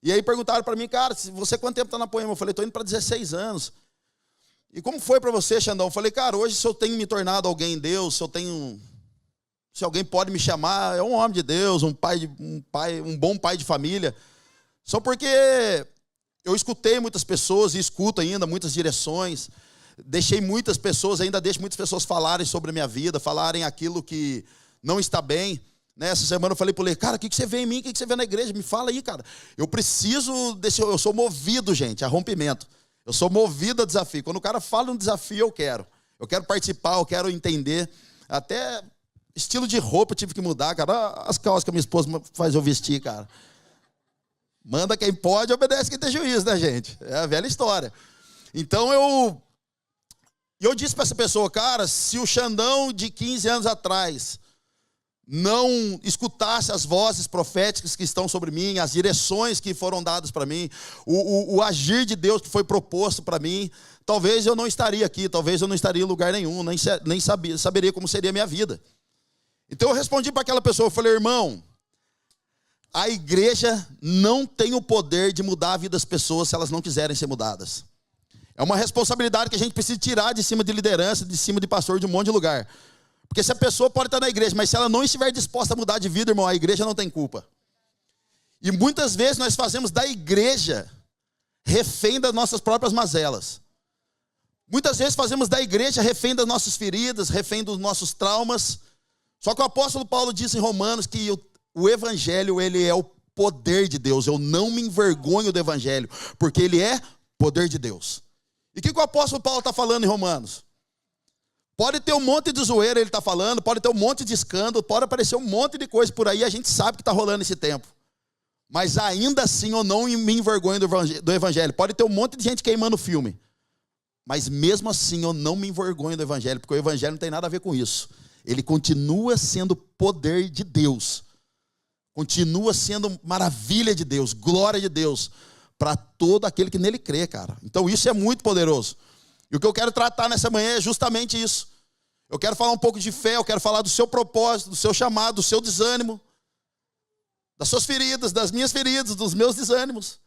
E aí perguntaram para mim, cara, você quanto tempo está na Poema? Eu falei, estou indo para 16 anos. E como foi para você, Xandão? Eu falei, cara, hoje se eu tenho me tornado alguém em Deus, se alguém pode me chamar, é um homem de Deus, um bom pai de família. Só porque eu escutei muitas pessoas e escuto ainda muitas direções. Deixo muitas pessoas falarem sobre a minha vida, falarem aquilo que não está bem. Essa semana eu falei para ele, cara, o que você vê em mim? O que você vê na igreja? Me fala aí, cara. Eu sou movido, gente, a rompimento. Eu sou movido a desafio. Quando o cara fala um desafio, eu quero. Eu quero participar, eu quero entender. Até estilo de roupa eu tive que mudar, cara. As calças que a minha esposa faz eu vestir, cara. Manda quem pode, obedece quem tem juízo, né, gente? É a velha história. Então eu disse para essa pessoa, cara, se o Xandão de 15 anos atrás não escutasse as vozes proféticas que estão sobre mim, as direções que foram dadas para mim, o agir de Deus que foi proposto para mim, talvez eu não estaria aqui, talvez eu não estaria em lugar nenhum, nem saberia como seria a minha vida. Então eu respondi para aquela pessoa, eu falei, irmão, a igreja não tem o poder de mudar a vida das pessoas se elas não quiserem ser mudadas. É uma responsabilidade que a gente precisa tirar de cima de liderança, de cima de pastor, de um monte de lugar. Porque se a pessoa pode estar na igreja, mas se ela não estiver disposta a mudar de vida, irmão, a igreja não tem culpa. E muitas vezes nós fazemos da igreja refém das nossas próprias mazelas. Muitas vezes fazemos da igreja refém das nossas feridas, refém dos nossos traumas. Só que o apóstolo Paulo diz em Romanos que o evangelho, ele é o poder de Deus. Eu não me envergonho do evangelho, porque ele é poder de Deus. E o que o apóstolo Paulo está falando em Romanos? Pode ter um monte de zoeira, ele está falando, pode ter um monte de escândalo, pode aparecer um monte de coisa por aí, a gente sabe que está rolando esse tempo. Mas ainda assim eu não me envergonho do evangelho. Pode ter um monte de gente queimando filme. Mas mesmo assim eu não me envergonho do evangelho, porque o evangelho não tem nada a ver com isso. Ele continua sendo poder de Deus. Continua sendo maravilha de Deus, glória de Deus, para todo aquele que nele crê, cara. Então isso é muito poderoso. E o que eu quero tratar nessa manhã é justamente isso. Eu quero falar um pouco de fé, eu quero falar do seu propósito, do seu chamado, do seu desânimo, das suas feridas, das minhas feridas, dos meus desânimos.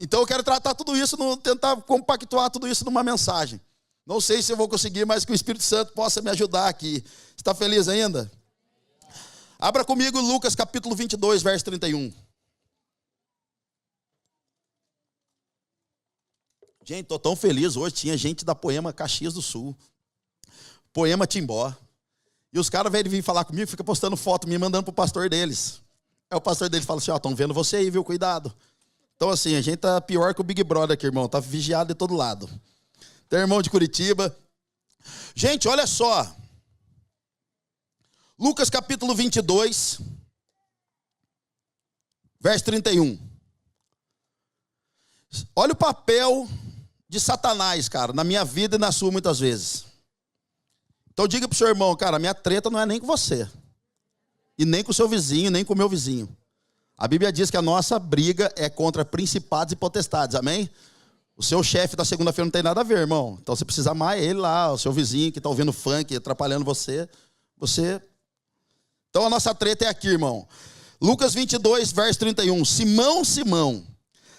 Então eu quero tratar tudo isso, tentar compactuar tudo isso numa mensagem. Não sei se eu vou conseguir, mas que o Espírito Santo possa me ajudar aqui. Está feliz ainda? Abra comigo Lucas capítulo 22, verso 31. Gente, estou tão feliz hoje. Tinha gente da Poema Caxias do Sul, Poema Timbó. E os caras vêm falar comigo, ficam postando foto, me mandando para o pastor deles. Aí o pastor deles fala assim, ó, estão vendo você aí, viu? Cuidado. Então assim, a gente tá pior que o Big Brother aqui, irmão. Tá vigiado de todo lado. Tem irmão de Curitiba. Gente, olha só. Lucas capítulo 22, verso 31. Olha o papel de Satanás, cara, na minha vida e na sua muitas vezes. Então diga pro seu irmão, cara, a minha treta não é nem com você. E nem com o seu vizinho, nem com o meu vizinho. A Bíblia diz que a nossa briga é contra principados e potestades, amém? O seu chefe da segunda-feira não tem nada a ver, irmão. Então você precisa amar ele lá, o seu vizinho que está ouvindo funk, atrapalhando você. Então a nossa treta é aqui, irmão. Lucas 22, verso 31. Simão, Simão,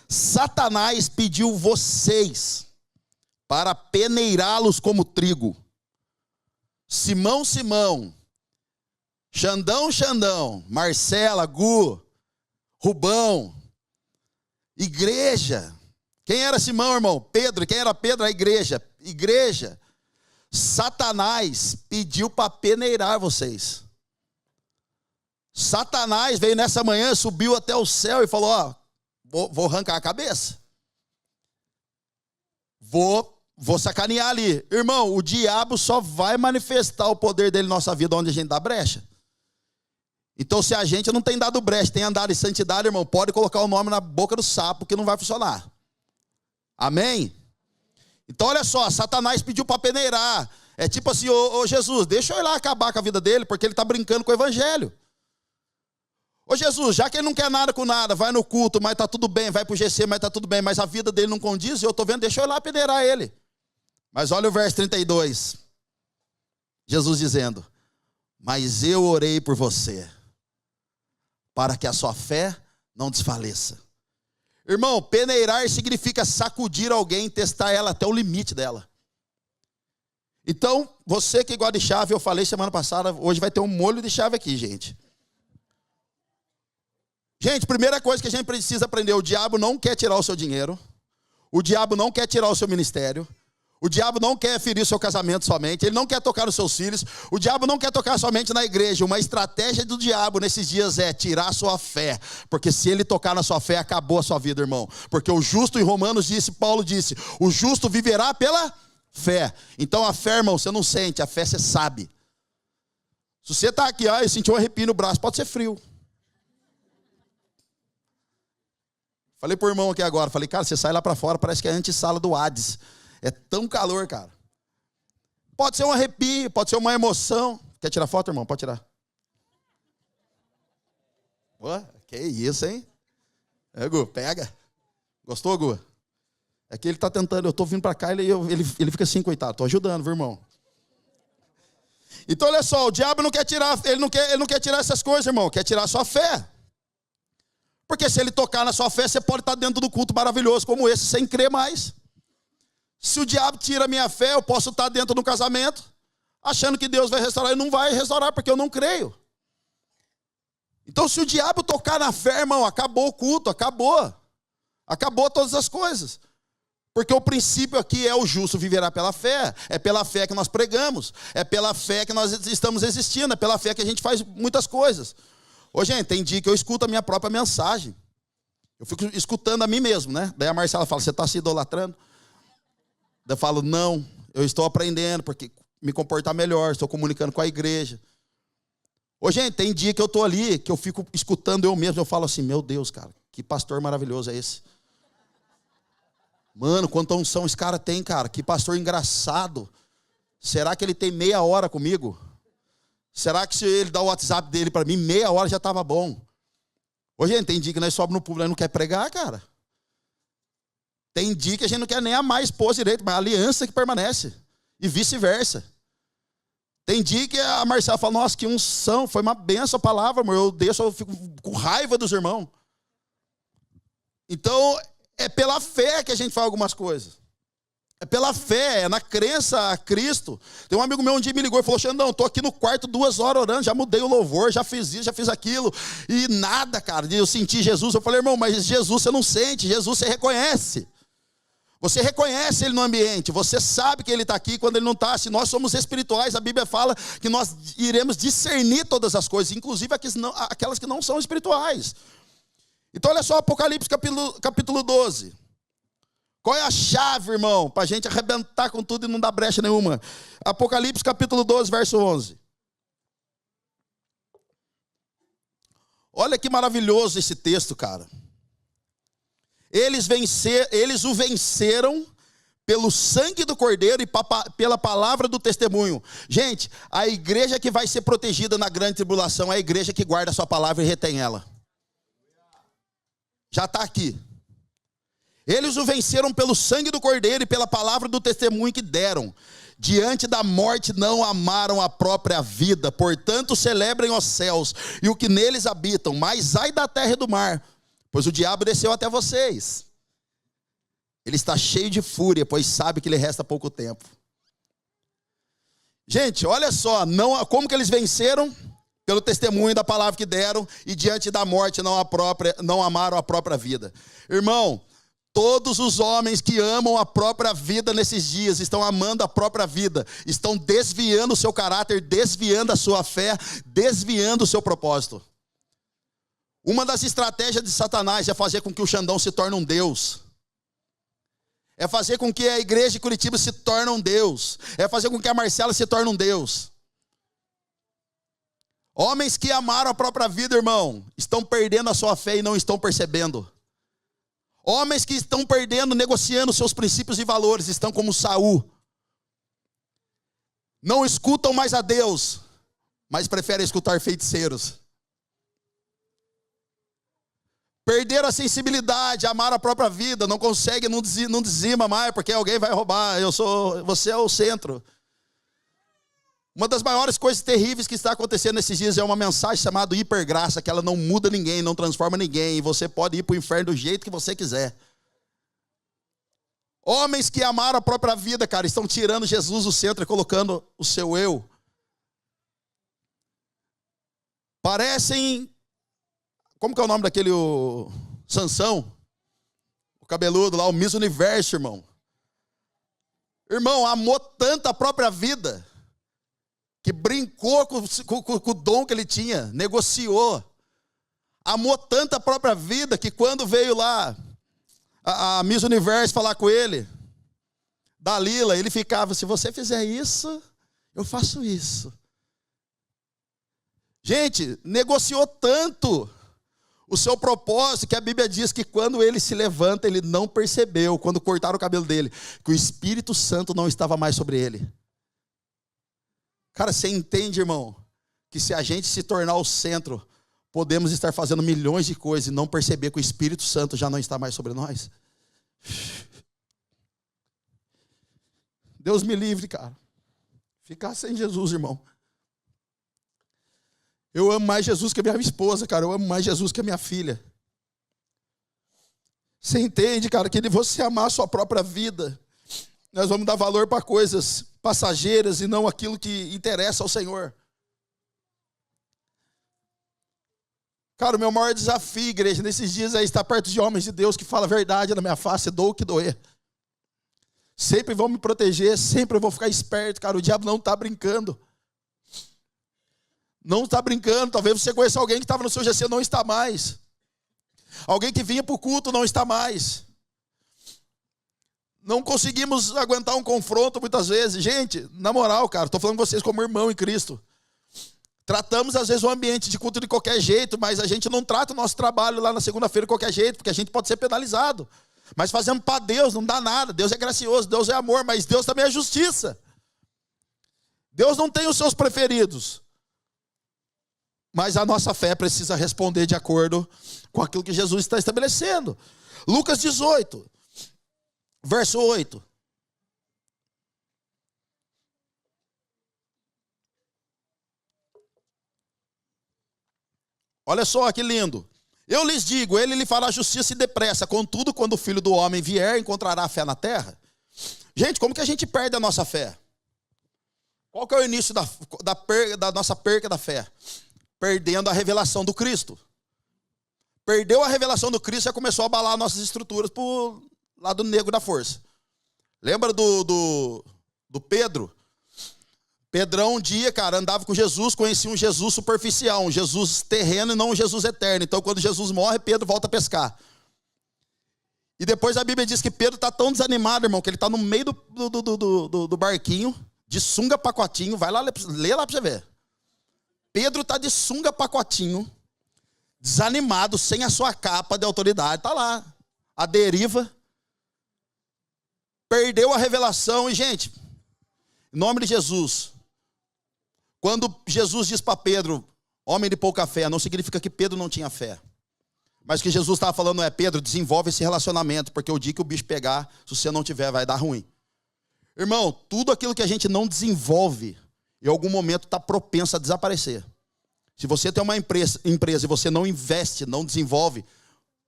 Satanás pediu vocês para peneirá-los como trigo. Simão, Simão, Xandão, Xandão, Marcela, Gu, Rubão, igreja. Quem era Simão, irmão? Pedro. Quem era Pedro? A igreja. Igreja. Satanás pediu para peneirar vocês. Satanás veio nessa manhã, subiu até o céu e falou, ó, vou arrancar a cabeça. Vou sacanear ali. Irmão, o diabo só vai manifestar o poder dele na nossa vida onde a gente dá brecha. Então, se a gente não tem dado brecha, tem andado em santidade, irmão, pode colocar o nome na boca do sapo que não vai funcionar. Amém? Então, olha só, Satanás pediu para peneirar. É tipo assim, ô Jesus, deixa eu ir lá acabar com a vida dele, porque ele está brincando com o evangelho. Ô Jesus, já que ele não quer nada com nada, vai no culto, mas está tudo bem, vai para o GC, mas está tudo bem, mas a vida dele não condiz, eu estou vendo, deixa eu ir lá peneirar ele. Mas olha o verso 32. Jesus dizendo, mas eu orei por você, para que a sua fé não desfaleça. Irmão, peneirar significa sacudir alguém, testar ela até o limite dela. Então, você que gosta de chave, eu falei semana passada, hoje vai ter um molho de chave aqui, gente. Gente, primeira coisa que a gente precisa aprender, o diabo não quer tirar o seu dinheiro, o diabo não quer tirar o seu ministério, o diabo não quer ferir o seu casamento somente, ele não quer tocar nos seus filhos, o diabo não quer tocar somente na igreja. Uma estratégia do diabo nesses dias é tirar a sua fé, porque se ele tocar na sua fé, acabou a sua vida, irmão. Porque o justo, em Romanos Paulo disse, o justo viverá pela fé. Então a fé, irmão, você não sente, a fé você sabe. Se você está aqui, eu senti um arrepio no braço, pode ser frio. Falei pro irmão aqui agora, falei, cara, você sai lá para fora, parece que é a antessala do Hades. É tão calor, cara. Pode ser um arrepio, pode ser uma emoção. Quer tirar foto, irmão? Pode tirar. Ué, que isso, hein? É, Gu, pega. Gostou, Gu? É que ele tá tentando, eu tô vindo para cá, ele fica assim, coitado, tô ajudando, viu, irmão? Então, olha só, o diabo não quer tirar, ele não quer tirar essas coisas, irmão, quer tirar a sua fé. Porque se ele tocar na sua fé, você pode estar dentro do culto maravilhoso como esse, sem crer mais. Se o diabo tira a minha fé, eu posso estar dentro do casamento, achando que Deus vai restaurar, e não vai restaurar, porque eu não creio. Então, se o diabo tocar na fé, irmão, acabou o culto, acabou. Acabou todas as coisas. Porque o princípio aqui é o justo viverá pela fé. É pela fé que nós pregamos. É pela fé que nós estamos existindo. É pela fé que a gente faz muitas coisas. Ô, gente, tem dia que eu escuto a minha própria mensagem. Eu fico escutando a mim mesmo, né? Daí a Marcela fala, você está se idolatrando? Daí eu falo, não, eu estou aprendendo, porque me comportar melhor, estou comunicando com a igreja. Ô, gente, tem dia que eu estou ali, que eu fico escutando eu mesmo, eu falo assim, meu Deus, cara, que pastor maravilhoso é esse? Mano, quanta unção esse cara tem, cara, que pastor engraçado. Será que ele tem meia hora comigo? Será que se ele dá o WhatsApp dele para mim, meia hora já estava bom? Ô, gente, tem dia que nós sobemos no público e não quer pregar, cara. Tem dia que a gente não quer nem amar a esposa direito, mas a aliança que permanece. E vice-versa. Tem dia que a Marcela fala, nossa, que unção, foi uma benção a palavra, amor. Eu fico com raiva dos irmãos. Então, é pela fé que a gente faz algumas coisas. É pela fé, é na crença a Cristo. Tem um amigo meu um dia me ligou e falou, Xandão, estou aqui no quarto 2 horas orando, já mudei o louvor, já fiz isso, já fiz aquilo. E nada, cara, eu senti Jesus. Eu falei, irmão, mas Jesus você não sente, Jesus você reconhece. Você reconhece ele no ambiente, você sabe que ele está aqui quando ele não está. Se nós somos espirituais, a Bíblia fala que nós iremos discernir todas as coisas, inclusive aquelas que não são espirituais. Então olha só, Apocalipse capítulo 12. Qual é a chave, irmão, para a gente arrebentar com tudo e não dar brecha nenhuma? Apocalipse capítulo 12, verso 11. Olha que maravilhoso esse texto, cara. Eles o venceram pelo sangue do Cordeiro e pela palavra do testemunho. Gente, a igreja que vai ser protegida na grande tribulação é a igreja que guarda a sua palavra e retém ela. Já está aqui. Eles o venceram pelo sangue do Cordeiro e pela palavra do testemunho que deram. Diante da morte não amaram a própria vida, portanto celebrem os céus e o que neles habitam, mas ai da terra e do mar, pois o diabo desceu até vocês. Ele está cheio de fúria, pois sabe que lhe resta pouco tempo. Gente, olha só, como que eles venceram? Pelo testemunho da palavra que deram e diante da morte não amaram a própria vida. Irmão, todos os homens que amam a própria vida nesses dias estão amando a própria vida, estão desviando o seu caráter, desviando a sua fé, desviando o seu propósito. Uma das estratégias de Satanás é fazer com que o Xandão se torne um Deus. É fazer com que a igreja de Curitiba se torne um Deus. É fazer com que a Marcela se torne um Deus. Homens que amaram a própria vida, irmão, estão perdendo a sua fé e não estão percebendo. Homens que estão perdendo, negociando seus princípios e valores, estão como Saul. Não escutam mais a Deus, mas preferem escutar feiticeiros. Perderam a sensibilidade, amaram a própria vida, não conseguem, não dizima mais, porque alguém vai roubar, você é o centro. Uma das maiores coisas terríveis que está acontecendo nesses dias é uma mensagem chamada hipergraça, que ela não muda ninguém, não transforma ninguém, e você pode ir para o inferno do jeito que você quiser. Homens que amaram a própria vida, cara, estão tirando Jesus do centro e colocando o seu eu. Parecem, como que é o nome daquele Sansão? O cabeludo lá, o Miss Universo, irmão. Irmão, amou tanto a própria vida, que brincou com o dom que ele tinha, negociou. Amou tanto a própria vida, que quando veio lá a Miss Universo falar com ele, Dalila, ele ficava, se você fizer isso, eu faço isso. Gente, negociou tanto o seu propósito, que a Bíblia diz que quando ele se levanta, ele não percebeu, quando cortaram o cabelo dele, que o Espírito Santo não estava mais sobre ele. Cara, você entende, irmão, que se a gente se tornar o centro, podemos estar fazendo milhões de coisas e não perceber que o Espírito Santo já não está mais sobre nós? Deus me livre, cara. Ficar sem Jesus, irmão. Eu amo mais Jesus que a minha esposa, cara. Eu amo mais Jesus que a minha filha. Você entende, cara, que você amar a sua própria vida, nós vamos dar valor para coisas passageiras e não aquilo que interessa ao Senhor. Cara, o meu maior desafio, igreja, nesses dias é estar perto de homens de Deus que falam a verdade na minha face, dou o que doer. Sempre vão me proteger, sempre eu vou ficar esperto, cara. O diabo não está brincando. Não está brincando. Talvez você conheça alguém que estava no seu GC, não está mais. Alguém que vinha para o culto, não está mais. Não conseguimos aguentar um confronto muitas vezes. Gente, na moral, cara, estou falando com vocês como irmão em Cristo. Tratamos às vezes o ambiente de culto de qualquer jeito, mas a gente não trata o nosso trabalho lá na segunda-feira de qualquer jeito, porque a gente pode ser penalizado. Mas fazemos para Deus, não dá nada. Deus é gracioso, Deus é amor, mas Deus também é justiça. Deus não tem os seus preferidos. Mas a nossa fé precisa responder de acordo com aquilo que Jesus está estabelecendo. Lucas 18, verso 8. Olha só que lindo. Eu lhes digo, ele lhe fará justiça e depressa. Contudo, quando o Filho do Homem vier, encontrará fé na terra? Gente, como que a gente perde a nossa fé? Qual que é o início da nossa perca da fé? Perdendo a revelação do Cristo. Perdeu a revelação do Cristo, já começou a abalar nossas estruturas para o lado negro da força. Lembra do Pedro? Pedrão um dia, cara, andava com Jesus, conhecia um Jesus superficial, um Jesus terreno e não um Jesus eterno. Então, quando Jesus morre, Pedro volta a pescar. E depois a Bíblia diz que Pedro está tão desanimado, irmão, que ele está no meio do barquinho, de sunga pacotinho. Vai lá, lê lá para você ver. Pedro está de sunga pacotinho, desanimado, sem a sua capa de autoridade. Está lá, a deriva. Perdeu a revelação. E, gente, em nome de Jesus, quando Jesus diz para Pedro, homem de pouca fé, não significa que Pedro não tinha fé. Mas o que Jesus estava falando é, Pedro, desenvolve esse relacionamento, porque o dia que o bicho pegar, se você não tiver, vai dar ruim. Irmão, tudo aquilo que a gente não desenvolve, em algum momento está propenso a desaparecer. Se você tem uma empresa e você não investe, não desenvolve,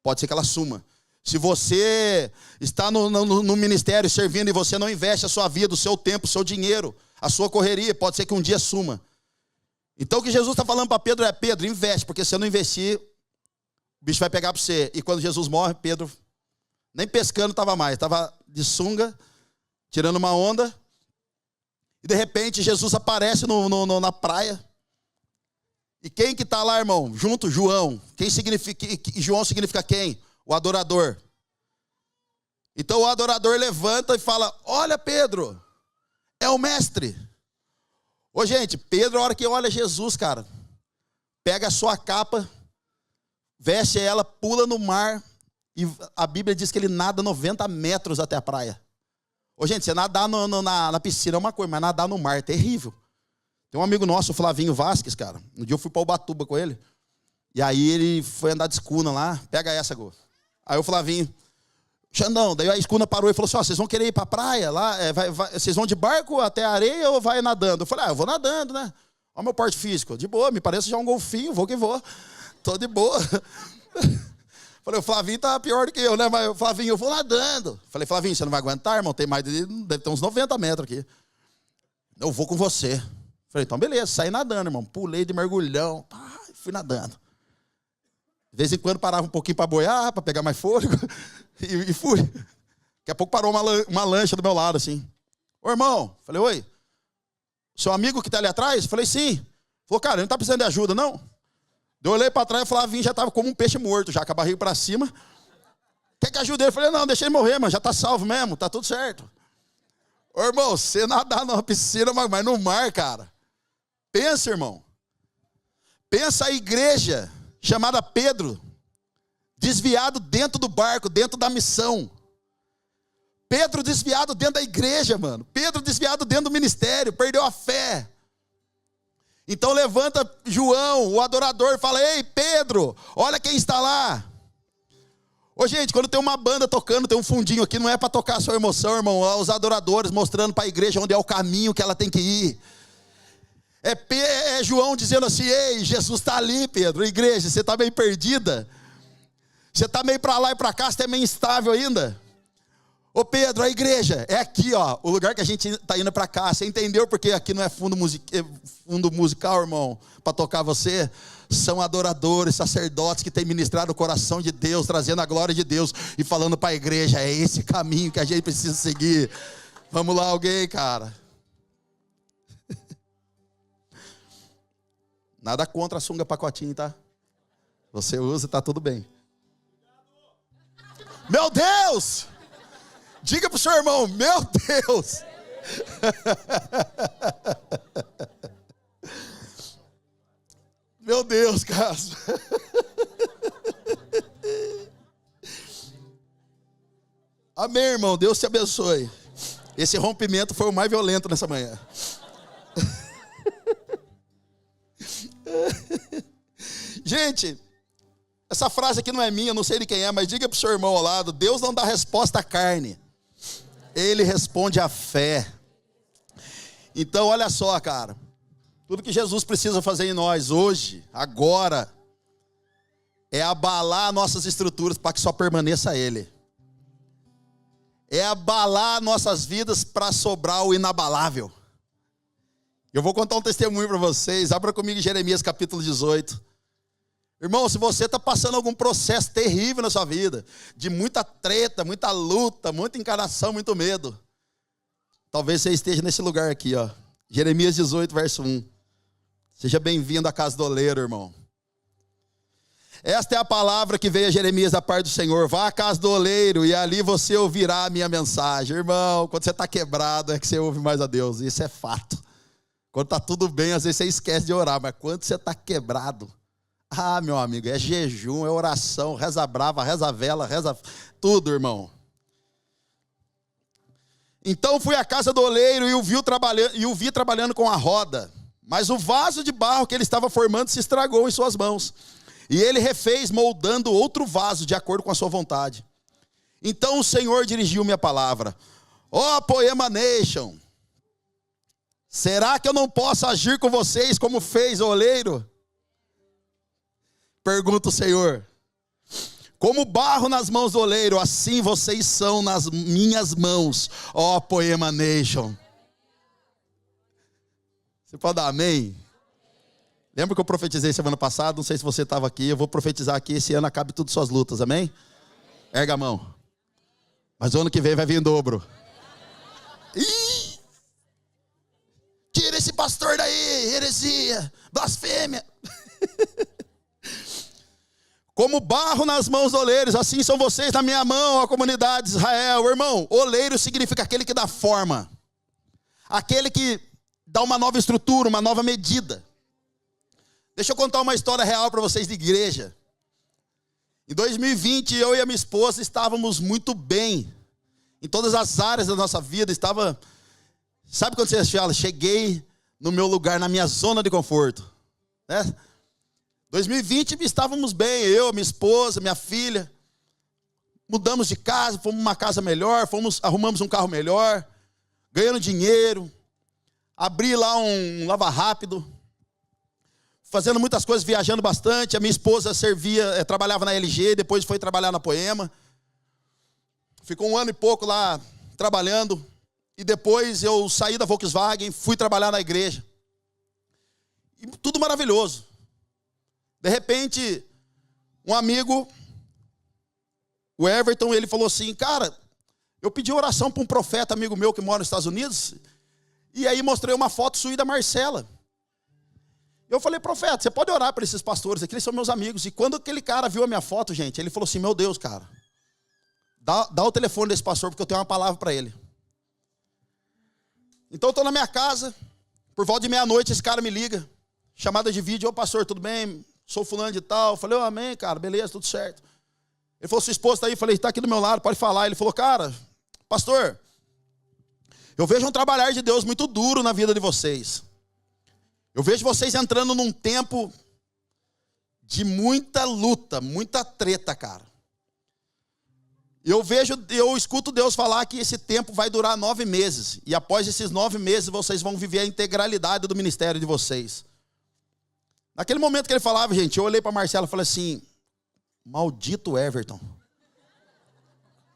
pode ser que ela suma. Se você está no ministério servindo e você não investe a sua vida, o seu tempo, o seu dinheiro, a sua correria, pode ser que um dia suma. Então o que Jesus está falando para Pedro é, Pedro, investe, porque se você não investir, o bicho vai pegar para você. E quando Jesus morre, Pedro nem pescando estava mais, estava de sunga, tirando uma onda. E de repente Jesus aparece na praia. E quem que está lá, irmão? Junto, João. João significa quem? O adorador. Então o adorador levanta e fala, olha Pedro, é o mestre. Ô gente, Pedro, a hora que olha Jesus, cara, pega a sua capa, veste ela, pula no mar, e a Bíblia diz que ele nada 90 metros até a praia. Ô gente, você nadar na piscina é uma coisa, mas nadar no mar é terrível. Tem um amigo nosso, o Flavinho Vasques, cara, um dia eu fui para Ubatuba com ele, e aí ele foi andar de escuna lá, pega essa, Gô. Aí o Flavinho Xandão, daí a escuna parou e falou assim, vocês vão querer ir para a praia? Lá, vocês vão de barco até a areia ou vai nadando? Eu falei, eu vou nadando, né? Olha o meu porte físico. De boa, me parece já um golfinho, vou que vou. Tô de boa. Falei, o Flavinho tá pior do que eu, né? Mas, Flavinho, eu vou nadando. Falei, Flavinho, você não vai aguentar, irmão? Deve ter uns 90 metros aqui. Eu vou com você. Falei, então beleza, saí nadando, irmão. Pulei de mergulhão, fui nadando. De vez em quando parava um pouquinho para boiar, para pegar mais fôlego, e fui. Daqui a pouco parou uma lancha do meu lado, assim. Ô, irmão, falei, oi, seu amigo que tá ali atrás? Falei, sim. Falou, cara, ele não tá precisando de ajuda, não? Eu olhei para trás e Flavinho já tava como um peixe morto, já com a barriga para cima. Quer que ajude ele? Eu falei, não, deixa ele morrer, mano, já tá salvo mesmo, tá tudo certo. Ô, irmão, você nadar numa piscina, mas no mar, cara. Pensa, irmão. Pensa a igreja chamada Pedro, desviado dentro do barco, dentro da missão. Pedro desviado dentro da igreja, mano. Pedro desviado dentro do ministério, perdeu a fé. Então levanta João, o adorador, e fala, ei, Pedro, olha quem está lá. Ô, gente, quando tem uma banda tocando, tem um fundinho aqui, não é para tocar a sua emoção, irmão. É os adoradores mostrando para a igreja onde é o caminho que ela tem que ir. É João dizendo assim, ei, Jesus está ali, Pedro. Igreja, você está meio perdida? Você está meio para lá e para cá, você está meio instável ainda? Ô Pedro, a igreja, é aqui, ó, o lugar que a gente está indo para cá. Você entendeu porque aqui não é fundo musical, irmão, para tocar você? São adoradores, sacerdotes que têm ministrado o coração de Deus, trazendo a glória de Deus e falando para a igreja, é esse caminho que a gente precisa seguir. Vamos lá, alguém, cara. Nada contra a sunga pacotinho, tá? Você usa e tá tudo bem. Meu Deus! Diga pro seu irmão, meu Deus! Meu Deus, cara. Amém, irmão. Deus te abençoe. Esse rompimento foi o mais violento nessa manhã. Gente, essa frase aqui não é minha, não sei de quem é, mas diga pro seu irmão ao lado, Deus não dá resposta à carne. Ele responde à fé. Então, olha só, cara. Tudo que Jesus precisa fazer em nós hoje, agora, é abalar nossas estruturas para que só permaneça Ele. É abalar nossas vidas para sobrar o inabalável. Eu vou contar um testemunho para vocês. Abra comigo em Jeremias capítulo 18. Irmão, se você está passando algum processo terrível na sua vida, de muita treta, muita luta, muita encarnação, muito medo, talvez você esteja nesse lugar aqui, ó. Jeremias 18, verso 1. Seja bem-vindo à casa do oleiro, irmão. Esta é a palavra que veio a Jeremias da parte do Senhor. Vá à casa do oleiro e ali você ouvirá a minha mensagem. Irmão, quando você está quebrado é que você ouve mais a Deus. Isso é fato. Quando está tudo bem, às vezes você esquece de orar. Mas quando você está quebrado, meu amigo, é jejum, é oração, reza brava, reza vela, reza tudo, irmão. Então fui à casa do oleiro e o vi trabalhando com a roda. Mas o vaso de barro que ele estava formando se estragou em suas mãos. E ele refez, moldando outro vaso de acordo com a sua vontade. Então o Senhor dirigiu-me a palavra. Ó Poema Nation, será que eu não posso agir com vocês como fez o oleiro? Pergunta o Senhor. Como barro nas mãos do oleiro, assim vocês são nas minhas mãos, ó Poema Nation. Você pode dar amém? Lembra que eu profetizei semana passada? Não sei se você estava aqui. Eu vou profetizar aqui. Esse ano acabe tudo suas lutas, amém? Erga a mão. Mas o ano que vem vai vir em dobro. Ih! Tira esse pastor daí, heresia, blasfêmia. Como barro nas mãos do oleiro, assim são vocês na minha mão, a comunidade de Israel. Irmão, oleiro significa aquele que dá forma. Aquele que dá uma nova estrutura, uma nova medida. Deixa eu contar uma história real para vocês de igreja. Em 2020, eu e a minha esposa estávamos muito bem. Em todas as áreas da nossa vida, sabe quando você fala, cheguei no meu lugar, na minha zona de conforto. Né? 2020 estávamos bem, eu, minha esposa, minha filha. Mudamos de casa, fomos uma casa melhor, arrumamos um carro melhor, ganhando dinheiro, abri lá um lava rápido, fazendo muitas coisas, viajando bastante. A minha esposa trabalhava na LG, depois foi trabalhar na Poema. Ficou 1 ano e pouco lá trabalhando. E depois eu saí da Volkswagen, fui trabalhar na igreja. E tudo maravilhoso. De repente, um amigo, o Everton, ele falou assim, cara, eu pedi oração para um profeta amigo meu que mora nos Estados Unidos, e aí mostrei uma foto sua e da Marcela. Eu falei, profeta, você pode orar para esses pastores aqui, eles são meus amigos. E quando aquele cara viu a minha foto, gente, ele falou assim, meu Deus, cara, dá o telefone desse pastor, porque eu tenho uma palavra para ele. Então eu estou na minha casa, por volta de meia-noite, esse cara me liga, chamada de vídeo, ô pastor, tudo bem? Sou fulano de tal. Eu falei, amém, cara, beleza, tudo certo. Ele falou, sua esposa está aí? Eu falei, está aqui do meu lado, pode falar. Ele falou, cara, pastor, eu vejo um trabalhar de Deus muito duro na vida de vocês. Eu vejo vocês entrando num tempo de muita luta, muita treta, cara. Eu escuto Deus falar que esse tempo vai durar 9 meses. E após esses 9 meses, vocês vão viver a integralidade do ministério de vocês. Naquele momento que ele falava, gente, eu olhei para Marcelo e falei assim, maldito Everton.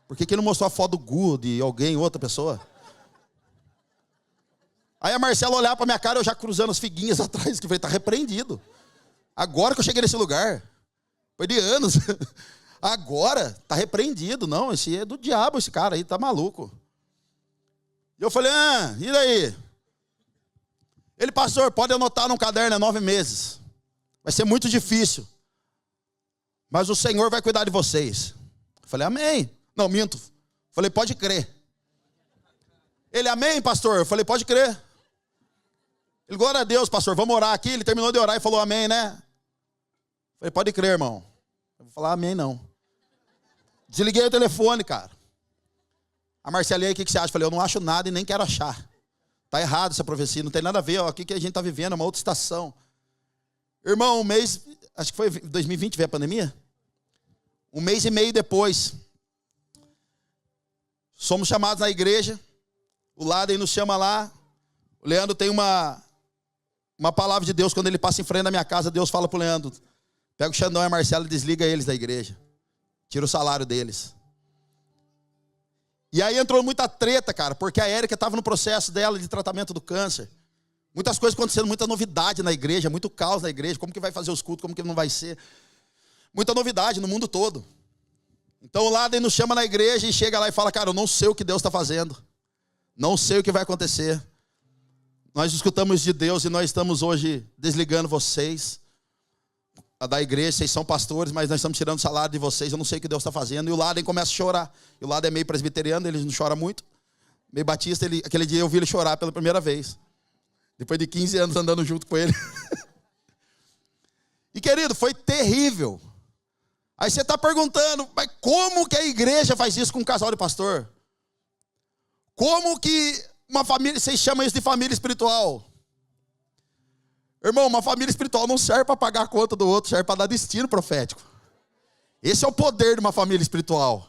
Por que ele não mostrou a foto do Gu, de alguém, outra pessoa? Aí a Marcela olhava para minha cara, eu já cruzando as figuinhas atrás, que eu falei, tá repreendido. Agora que eu cheguei nesse lugar. Foi de anos. Agora, tá repreendido. Não, esse é do diabo, esse cara aí, tá maluco. E eu falei, e daí? Ele, pastor, pode anotar num caderno, é 9 meses. Vai ser muito difícil. Mas o Senhor vai cuidar de vocês. Eu falei, amém. Não, minto. Eu falei, pode crer. Ele, amém, pastor? Eu falei, pode crer. Ele, glória a Deus, pastor, vamos orar aqui. Ele terminou de orar e falou, amém, né? Eu falei, pode crer, irmão. Eu vou falar amém, não. Desliguei o telefone, cara. A Marcelinha, o que você acha? Eu falei, eu não acho nada e nem quero achar. Tá errado essa profecia, não tem nada a ver. O que a gente tá vivendo, é uma outra estação. Irmão, um mês, acho que foi 2020, veio a pandemia. 1 mês e meio depois, somos chamados na igreja. O Laden nos chama lá. O Leandro tem uma palavra de Deus. Quando ele passa em frente da minha casa, Deus fala pro Leandro, pega o Xandão e a Marcela e desliga eles da igreja. Tira o salário deles. E aí entrou muita treta, cara, porque a Érica estava no processo dela de tratamento do câncer. Muitas coisas acontecendo, muita novidade na igreja, muito caos na igreja, como que vai fazer os cultos, como que não vai ser. Muita novidade no mundo todo. Então o Laden nos chama na igreja e chega lá e fala, cara, eu não sei o que Deus está fazendo. Não sei o que vai acontecer. Nós escutamos de Deus e nós estamos hoje desligando vocês da igreja. Vocês são pastores, mas nós estamos tirando o salário de vocês. Eu não sei o que Deus está fazendo. E o Laden começa a chorar. E o Laden é meio presbiteriano, ele não chora muito. Meio batista, aquele dia eu vi ele chorar pela primeira vez. Depois de 15 anos andando junto com ele. E querido, foi terrível. Aí você está perguntando, mas como que a igreja faz isso com um casal de pastor? Como que uma família, vocês chamam isso de família espiritual? Irmão, uma família espiritual não serve para pagar a conta do outro, serve para dar destino profético. Esse é o poder de uma família espiritual.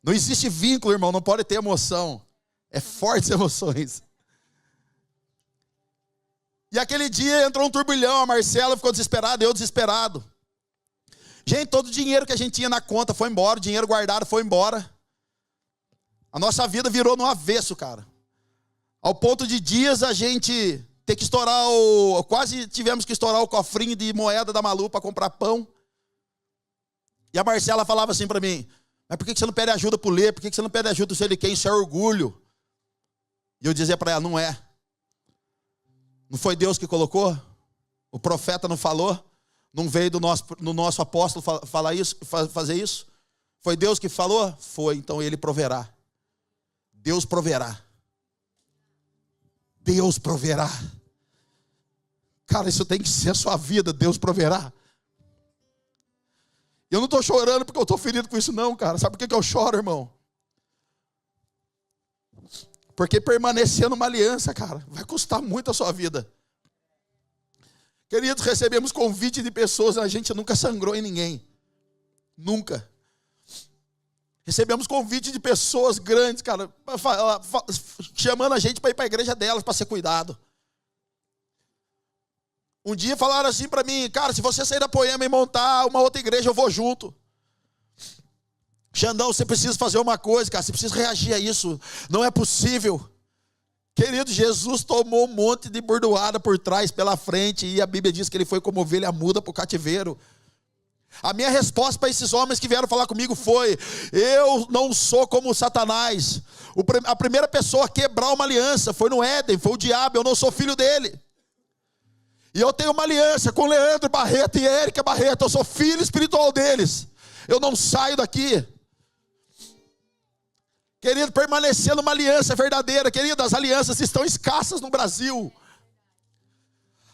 Não existe vínculo, irmão, não pode ter emoção. É fortes emoções. E aquele dia entrou um turbilhão, a Marcela ficou desesperada, eu desesperado. Gente, todo o dinheiro que a gente tinha na conta foi embora, o dinheiro guardado foi embora. A nossa vida virou no avesso, cara. Ao ponto de dias a gente ter que estourar quase tivemos que estourar o cofrinho de moeda da Malu para comprar pão. E a Marcela falava assim para mim, mas por que você não pede ajuda para o Lê? Por que você não pede ajuda do sei de quem? Isso é orgulho. E eu dizia para ela, não é. Não foi Deus que colocou? O profeta não falou? Não veio do nosso apóstolo fazer isso? Foi Deus que falou? Foi, então ele proverá. Deus proverá. Deus proverá. Cara, isso tem que ser a sua vida, Deus proverá. Eu não estou chorando porque eu estou ferido com isso não, cara. Sabe por que eu choro, irmão? Porque permanecer numa aliança, cara, vai custar muito a sua vida. Queridos, recebemos convite de pessoas, a gente nunca sangrou em ninguém. Nunca. Recebemos convite de pessoas grandes, cara, chamando a gente para ir para a igreja delas, para ser cuidado. Um dia falaram assim para mim, cara, se você sair da Poema e montar uma outra igreja, eu vou junto. Xandão, você precisa fazer uma coisa, cara, você precisa reagir a isso. Não é possível. Querido, Jesus tomou um monte de bordoada por trás, pela frente, e a Bíblia diz que ele foi como ovelha muda para o cativeiro. A minha resposta para esses homens que vieram falar comigo foi: eu não sou como Satanás. A primeira pessoa a quebrar uma aliança foi no Éden, foi o diabo, eu não sou filho dele. E eu tenho uma aliança com Leandro Barreto e Érica Barreto, eu sou filho espiritual deles. Eu não saio daqui. Querido, permanecer numa aliança verdadeira. Querido, as alianças estão escassas no Brasil.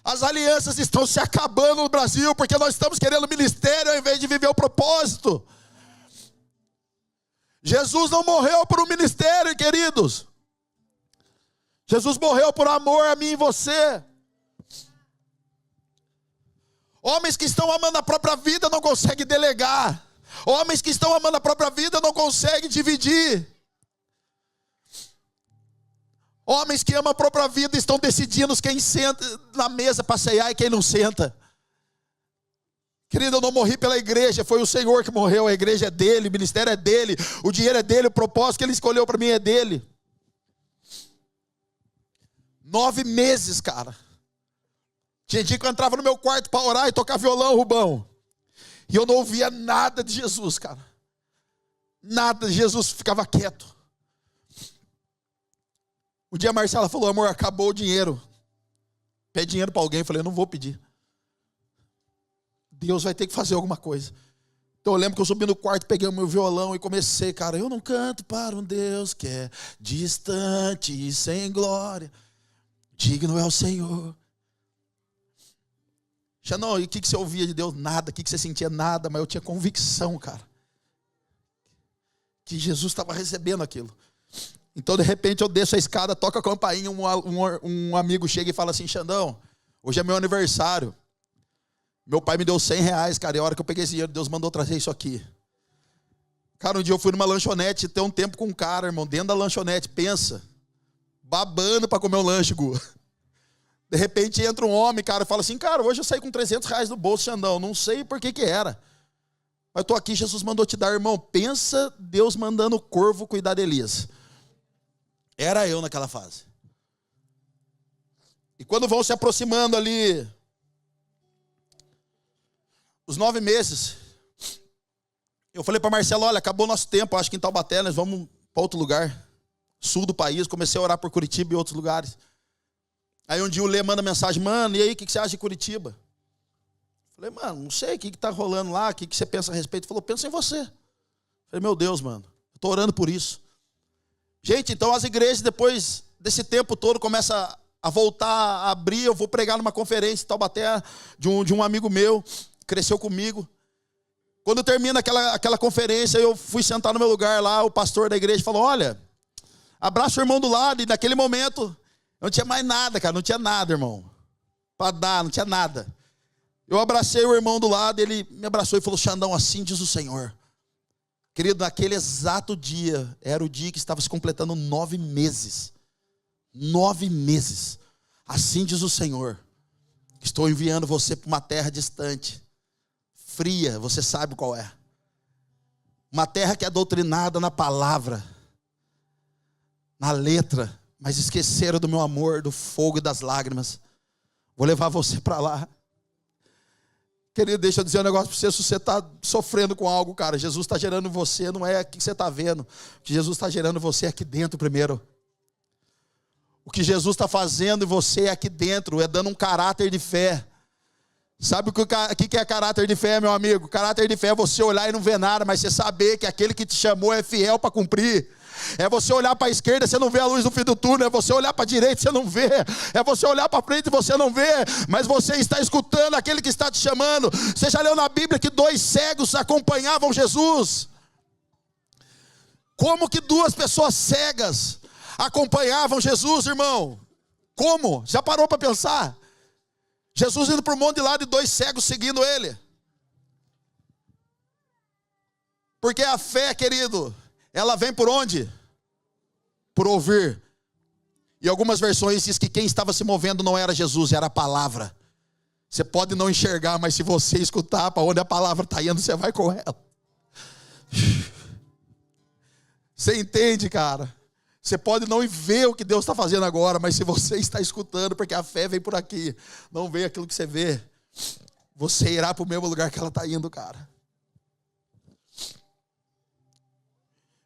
As alianças estão se acabando no Brasil, porque nós estamos querendo ministério ao invés de viver o propósito. Jesus não morreu por um ministério, queridos. Jesus morreu por amor a mim e você. Homens que estão amando a própria vida não conseguem delegar. Homens que estão amando a própria vida não conseguem dividir. Homens que amam a própria vida estão decidindo quem senta na mesa para ceiar e quem não senta. Querido, eu não morri pela igreja, foi o Senhor que morreu. A igreja é dele, o ministério é dele, o dinheiro é dele, o propósito que ele escolheu para mim é dele. 9 meses, cara. Tinha dia que eu entrava no meu quarto para orar e tocar violão, Rubão. E eu não ouvia nada de Jesus, cara. Nada de Jesus, ficava quieto. Um dia a Marcela falou: amor, acabou o dinheiro. Pede dinheiro para alguém. Eu falei: eu não vou pedir. Deus vai ter que fazer alguma coisa. Então eu lembro que eu subi no quarto, peguei o meu violão e comecei, cara, eu não canto para um Deus que é distante e sem glória. Digno é o Senhor. Xandão, e o que você ouvia de Deus? Nada. O que você sentia? Nada. Mas eu tinha convicção, cara, que Jesus estava recebendo aquilo. Então, de repente, eu desço a escada, toco a campainha, um amigo chega e fala assim: Xandão, hoje é meu aniversário. Meu pai me deu R$100, cara, e a hora que eu peguei esse dinheiro, Deus mandou trazer isso aqui. Cara, um dia eu fui numa lanchonete, ter um tempo com um cara, irmão, dentro da lanchonete, pensa, babando para comer um lanche, Gu. De repente entra um homem, cara, e fala assim: cara, hoje eu saí com R$300 no bolso, Xandão, não sei por que era. Mas eu tô aqui, Jesus mandou te dar, irmão. Pensa Deus mandando o corvo cuidar de Elias. Era eu naquela fase. E quando vão se aproximando ali, os 9 meses, eu falei para Marcelo: olha, acabou nosso tempo, acho que em Taubaté nós vamos para outro lugar, sul do país. Comecei a orar por Curitiba e outros lugares. Aí um dia o Lê manda mensagem: mano, e aí, o que você acha de Curitiba? Falei: mano, não sei, o que tá rolando lá, o que você pensa a respeito? Ele falou: pensa em você. Falei: meu Deus, mano, eu tô orando por isso. Gente, então as igrejas, depois desse tempo todo, começam a voltar a abrir. Eu vou pregar numa conferência em Taubaté de um amigo meu, cresceu comigo. Quando termina aquela conferência, eu fui sentar no meu lugar lá, o pastor da igreja falou: olha, abraça o irmão do lado. E naquele momento, eu não tinha mais nada, cara, não tinha nada, irmão, para dar, não tinha nada. Eu abracei o irmão do lado, ele me abraçou e falou: Xandão, assim diz o Senhor. Querido, naquele exato dia, era o dia que estava se completando 9 meses. 9 meses. Assim diz o Senhor: estou enviando você para uma terra distante, fria, você sabe qual é. Uma terra que é doutrinada na palavra, na letra, mas esqueceram do meu amor, do fogo e das lágrimas. Vou levar você para lá. Querido, deixa eu dizer um negócio para você. Se você está sofrendo com algo, cara, Jesus está gerando em você, não é aqui que você está vendo. O que Jesus está gerando em você é aqui dentro primeiro. O que Jesus está fazendo em você é aqui dentro, é dando um caráter de fé. Sabe o que é caráter de fé, meu amigo? Caráter de fé é você olhar e não ver nada, mas você saber que aquele que te chamou é fiel para cumprir. É você olhar para a esquerda, você não vê a luz no fim do túnel. É você olhar para a direita, você não vê. É você olhar para frente e você não vê. Mas você está escutando aquele que está te chamando. Você já leu na Bíblia que 2 cegos acompanhavam Jesus? Como que 2 pessoas cegas acompanhavam Jesus, irmão? Como? Já parou para pensar? Jesus indo para o monte de lado e 2 cegos seguindo ele. Porque a fé, querido, ela vem por onde? Por ouvir. E algumas versões diz que quem estava se movendo não era Jesus, era a palavra. Você pode não enxergar, mas se você escutar para onde a palavra está indo, você vai com ela. Você entende, cara? Você pode não ver o que Deus está fazendo agora, mas se você está escutando, porque a fé vem por aqui, não vem aquilo que você vê, você irá para o mesmo lugar que ela está indo, cara.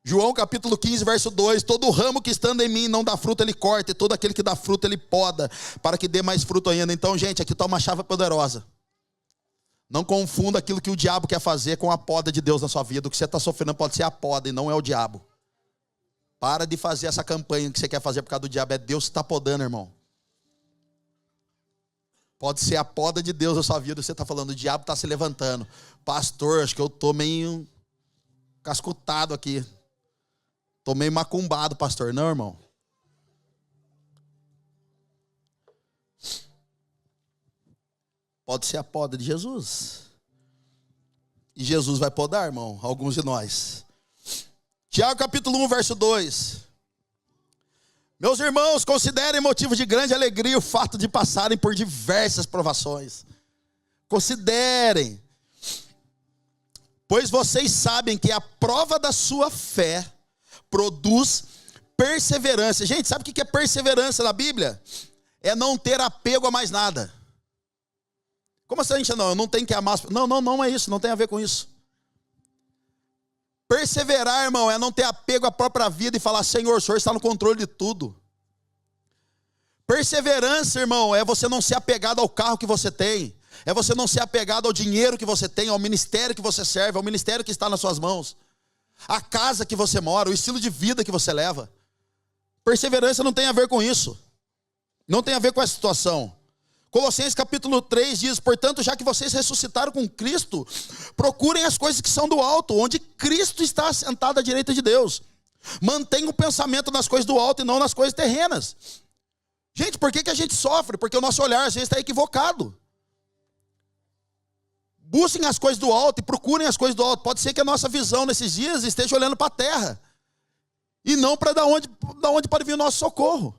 João capítulo 15, verso 2, todo ramo que estando em mim não dá fruto, ele corta, e todo aquele que dá fruto, ele poda, para que dê mais fruto ainda. Então, gente, aqui está uma chave poderosa. Não confunda aquilo que o diabo quer fazer com a poda de Deus na sua vida. O que você está sofrendo pode ser a poda e não é o diabo. Para de fazer essa campanha que você quer fazer por causa do diabo. É Deus que está podando, irmão. Pode ser a poda de Deus na sua vida. Você está falando, o diabo está se levantando. Pastor, acho que eu estou meio cascutado aqui. Estou meio macumbado, pastor. Não, irmão. Pode ser a poda de Jesus. E Jesus vai podar, irmão, alguns de nós. Tiago capítulo 1, verso 2. Meus irmãos, considerem motivo de grande alegria o fato de passarem por diversas provações. Considerem. Pois vocês sabem que a prova da sua fé produz perseverança. Gente, sabe o que é perseverança na Bíblia? É não ter apego a mais nada. Como assim, gente? Não, eu não tenho que amar. Não é isso, não tem a ver com isso. Perseverar, irmão, é não ter apego à própria vida e falar, Senhor, o Senhor está no controle de tudo. Perseverança, irmão, é você não ser apegado ao carro que você tem. É você não ser apegado ao dinheiro que você tem, ao ministério que você serve, ao ministério que está nas suas mãos. A casa que você mora, o estilo de vida que você leva. Perseverança não tem a ver com isso. Não tem a ver com essa situação. Colossenses capítulo 3 diz, portanto, já que vocês ressuscitaram com Cristo, procurem as coisas que são do alto, onde Cristo está sentado à direita de Deus. Mantenha o pensamento nas coisas do alto e não nas coisas terrenas. Gente, por que a gente sofre? Porque o nosso olhar às vezes está equivocado. Busquem as coisas do alto e procurem as coisas do alto. Pode ser que a nossa visão nesses dias esteja olhando para a terra. E não para da onde pode vir o nosso socorro.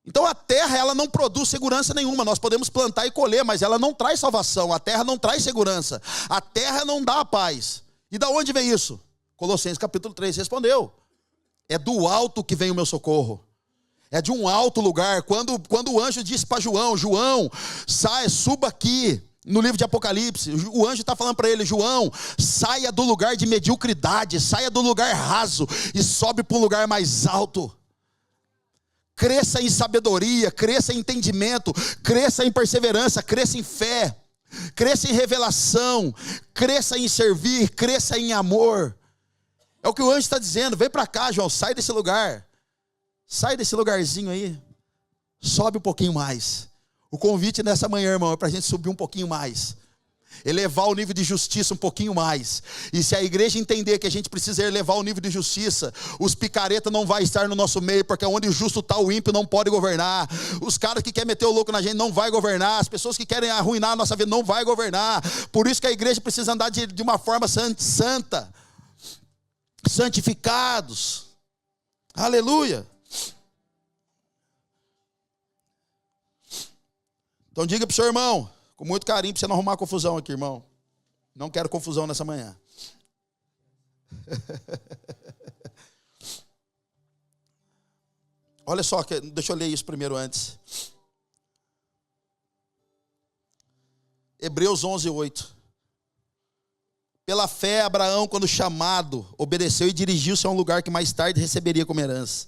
Então a terra, ela não produz segurança nenhuma. Nós podemos plantar e colher, mas ela não traz salvação. A terra não traz segurança. A terra não dá paz. E da onde vem isso? Colossenses capítulo 3 respondeu. É do alto que vem o meu socorro. É de um alto lugar. Quando o anjo disse para João, sai, suba aqui. No livro de Apocalipse, o anjo está falando para ele, João, saia do lugar de mediocridade, saia do lugar raso e sobe para um lugar mais alto. Cresça em sabedoria, cresça em entendimento, cresça em perseverança, cresça em fé, cresça em revelação, cresça em servir, cresça em amor. É o que o anjo está dizendo, vem para cá, João, sai desse lugar. Sai desse lugarzinho aí, sobe um pouquinho mais. O convite nessa manhã, irmão, é para a gente subir um pouquinho mais. Elevar o nível de justiça um pouquinho mais. E se a igreja entender que a gente precisa elevar o nível de justiça, os picareta não vai estar no nosso meio, porque onde o justo está, o ímpio não pode governar. Os caras que querem meter o louco na gente não vai governar. As pessoas que querem arruinar a nossa vida não vai governar. Por isso que a igreja precisa andar de uma forma santa. Santificados. Aleluia. Então diga para o seu irmão, com muito carinho, para você não arrumar confusão aqui, irmão. Não quero confusão nessa manhã. Olha só, deixa eu ler isso primeiro antes. Hebreus 11, 8. Pela fé, Abraão, quando chamado, obedeceu e dirigiu-se a um lugar que mais tarde receberia como herança,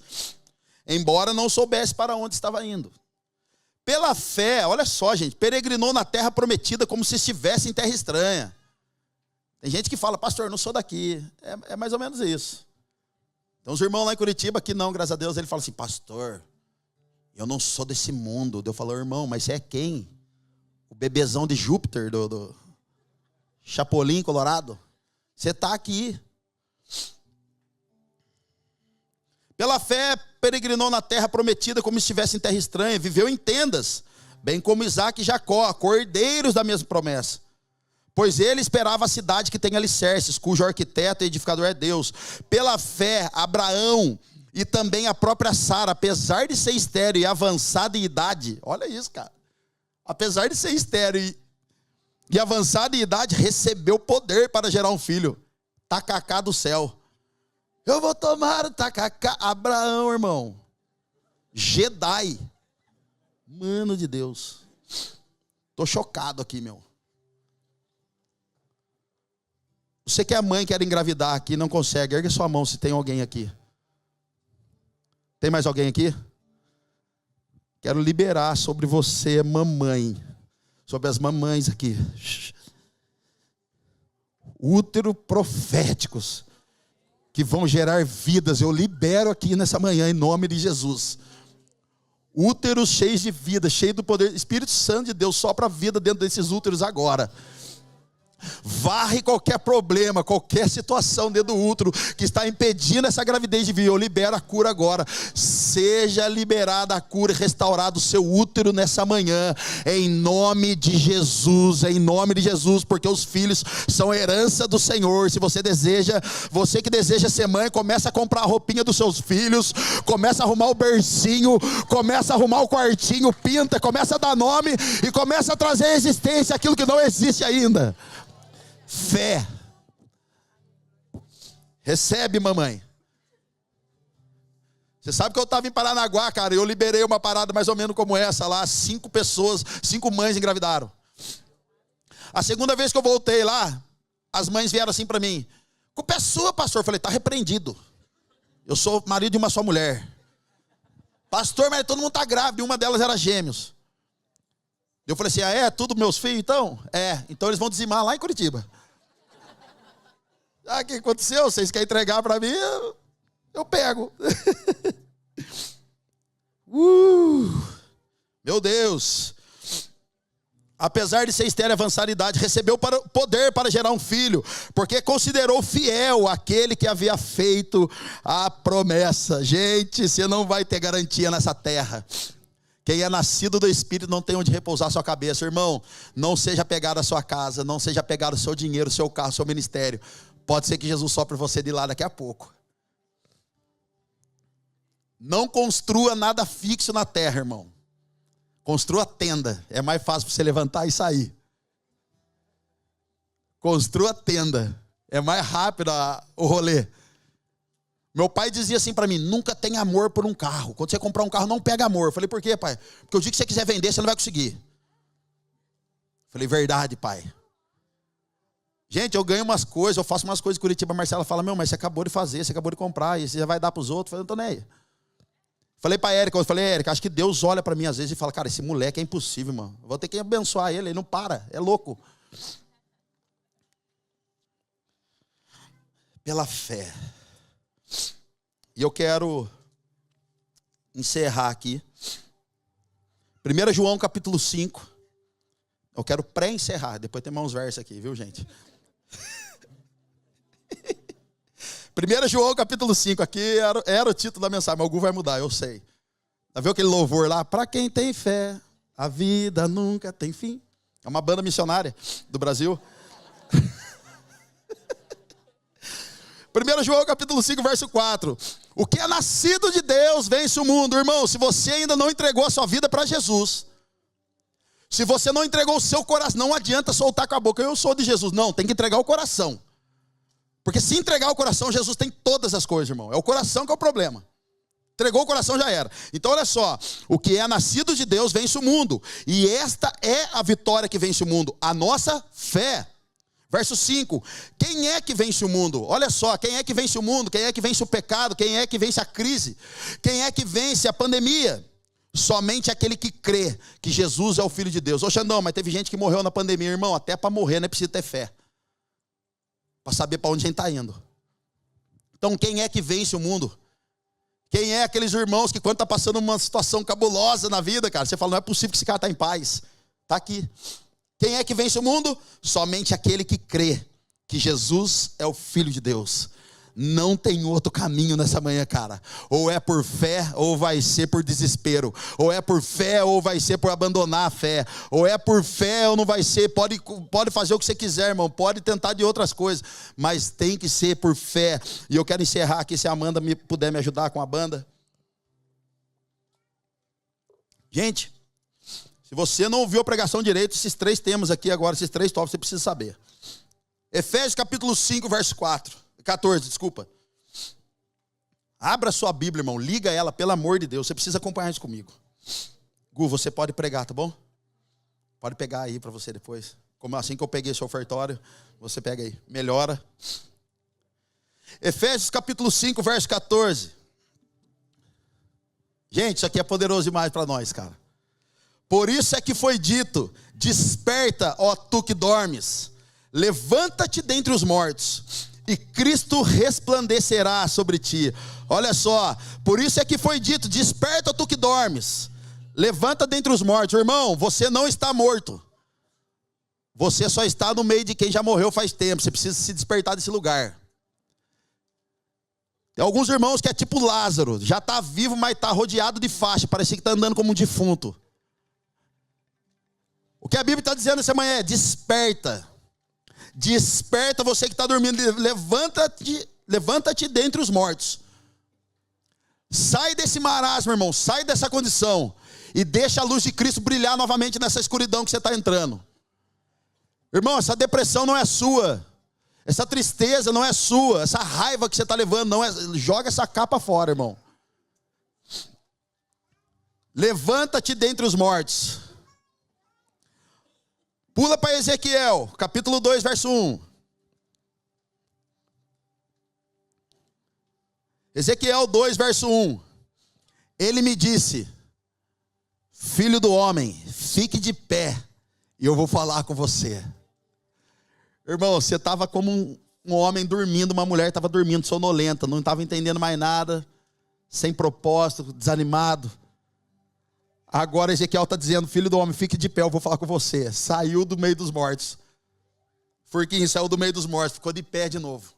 embora não soubesse para onde estava indo. Pela fé, olha só, gente, peregrinou na terra prometida como se estivesse em terra estranha. Tem gente que fala, pastor, eu não sou daqui. É mais ou menos isso. Então os irmãos lá em Curitiba, que não, graças a Deus, ele fala assim, pastor, eu não sou desse mundo. Eu falo, irmão, mas você é quem? O bebezão de Júpiter, do Chapolin Colorado? Você está aqui. Pela fé, peregrinou na terra prometida como se estivesse em terra estranha, viveu em tendas, bem como Isaac e Jacó, cordeiros da mesma promessa. Pois ele esperava a cidade que tem alicerces, cujo arquiteto e edificador é Deus. Pela fé, Abraão e também a própria Sara, apesar de ser estéril e avançada em idade, olha isso, cara. Apesar de ser estéril e avançada em idade, recebeu poder para gerar um filho. Tacacá do céu. Eu vou tomar o tacacá. Abraão, irmão. Jedi. Mano de Deus. Tô chocado aqui, meu. Você que é mãe, quer engravidar aqui, não consegue. Ergue sua mão se tem alguém aqui. Tem mais alguém aqui? Quero liberar sobre você, mamãe. Sobre as mamães aqui. Útero proféticos. Que vão gerar vidas. Eu libero aqui nessa manhã, em nome de Jesus. Úteros cheios de vida, cheios do poder. Espírito Santo de Deus sopra a vida dentro desses úteros agora. Varre qualquer problema, qualquer situação dentro do útero que está impedindo essa gravidez de vir. Eu libero a cura agora. Seja liberada a cura e restaurado o seu útero nessa manhã, em nome de Jesus, em nome de Jesus, porque os filhos são herança do Senhor. Se você que deseja ser mãe, começa a comprar a roupinha dos seus filhos, começa a arrumar o bercinho, começa a arrumar o quartinho, pinta, começa a dar nome e começa a trazer à existência aquilo que não existe ainda. Fé. Recebe, mamãe. Você sabe que eu estava em Paranaguá, cara, e eu liberei uma parada mais ou menos como essa lá. 5 mães engravidaram. A segunda vez que eu voltei lá, as mães vieram assim para mim: culpa é sua, pastor. Eu falei: tá repreendido. Eu sou marido de uma só mulher. Pastor, mas todo mundo tá grávido. E uma delas era gêmeos. Eu falei assim: ah, é? Tudo meus filhos, então? É, então eles vão dizimar lá em Curitiba. Ah, o que aconteceu? Vocês querem entregar para mim? Eu pego. Meu Deus. Apesar de ser estéril e avançada idade, recebeu poder para gerar um filho, porque considerou fiel aquele que havia feito a promessa. Gente, você não vai ter garantia nessa terra. Quem é nascido do Espírito não tem onde repousar sua cabeça. Irmão, não seja apegado à sua casa, não seja apegado ao seu dinheiro, ao seu carro, ao seu ministério. Pode ser que Jesus sopre você de lá daqui a pouco. Não construa nada fixo na terra, irmão. Construa tenda. É mais fácil para você levantar e sair. Construa tenda. É mais rápido o rolê. Meu pai dizia assim para mim: nunca tenha amor por um carro. Quando você comprar um carro, não pega amor. Eu falei: por quê, pai? Porque o dia que você quiser vender, você não vai conseguir. Eu falei: verdade, pai. Gente, eu ganho umas coisas, eu faço umas coisas em Curitiba. A Marcela fala: meu, mas você acabou de fazer, você acabou de comprar, e você já vai dar para os outros. Eu falei: não tô nem aí. Falei para Érica, Érica, acho que Deus olha para mim às vezes e fala: cara, esse moleque é impossível, mano. Eu vou ter que abençoar ele não para, é louco. Pela fé. E eu quero encerrar aqui. 1 João capítulo 5. Eu quero pré-encerrar. Depois tem mais uns versos aqui, viu, gente? 1 João capítulo 5. Aqui era o título da mensagem, mas algum vai mudar, eu sei. Tá vendo aquele louvor lá? Para quem tem fé, a vida nunca tem fim. É uma banda missionária do Brasil. 1 João capítulo 5, verso 4. O que é nascido de Deus vence o mundo. Irmão, se você ainda não entregou a sua vida para Jesus, se você não entregou o seu coração, não adianta soltar com a boca: eu sou de Jesus. Não, tem que entregar o coração. Porque se entregar o coração, Jesus tem todas as coisas, irmão. É o coração que é o problema. Entregou o coração, já era. Então olha só, o que é nascido de Deus vence o mundo. E esta é a vitória que vence o mundo: a nossa fé. Verso 5, quem é que vence o mundo? Olha só, quem é que vence o mundo? Quem é que vence o pecado? Quem é que vence a crise? Quem é que vence a pandemia? Somente aquele que crê que Jesus é o Filho de Deus. Ô Xandão, mas teve gente que morreu na pandemia, irmão. Até para morrer não é preciso ter fé, para saber para onde a gente está indo. Então quem é que vence o mundo? Quem é aqueles irmãos que quando está passando uma situação cabulosa na vida, cara, você fala: não é possível que esse cara está em paz. Está aqui. Quem é que vence o mundo? Somente aquele que crê que Jesus é o Filho de Deus. Não tem outro caminho nessa manhã, cara. Ou é por fé, ou vai ser por desespero. Ou é por fé, ou vai ser por abandonar a fé. Ou é por fé, ou não vai ser. Pode fazer o que você quiser, irmão. Pode tentar de outras coisas. Mas tem que ser por fé. E eu quero encerrar aqui, se a Amanda puder me ajudar com a banda. Gente, se você não ouviu a pregação direito, esses 3 temas aqui agora, esses 3 tópicos, você precisa saber. Efésios capítulo 5, verso 14, desculpa. Abra sua Bíblia, irmão, liga ela, pelo amor de Deus, você precisa acompanhar isso comigo. Gu, você pode pregar, tá bom? Pode pegar aí para você depois. Como assim que eu peguei seu ofertório, você pega aí, melhora. Efésios capítulo 5, verso 14. Gente, isso aqui é poderoso demais para nós, cara. Por isso é que foi dito: desperta, ó tu que dormes, levanta-te dentre os mortos, e Cristo resplandecerá sobre ti. Olha só, por isso é que foi dito: desperta, ó tu que dormes, levanta dentre os mortos. Irmão, você não está morto. Você só está no meio de quem já morreu faz tempo. Você precisa se despertar desse lugar. Tem alguns irmãos que é tipo Lázaro, já está vivo, mas está rodeado de faixa, parece que está andando como um defunto. O que a Bíblia está dizendo essa manhã é: desperta. Desperta você que está dormindo, levanta-te dentre os mortos. Sai desse marasmo, irmão, sai dessa condição e deixa a luz de Cristo brilhar novamente nessa escuridão que você está entrando. Irmão, essa depressão não é sua. Essa tristeza não é sua, essa raiva que você está levando não é. Joga essa capa fora, irmão. Levanta-te dentre os mortos. Pula para Ezequiel, capítulo 2, verso 1. Ezequiel 2, verso 1. Ele me disse: filho do homem, fique de pé, e eu vou falar com você. Irmão, você estava como um homem dormindo, uma mulher estava dormindo, sonolenta, não estava entendendo mais nada, sem propósito, desanimado. Agora Ezequiel está dizendo: filho do homem, fique de pé, eu vou falar com você. Saiu do meio dos mortos. Furquinho saiu do meio dos mortos, ficou de pé de novo.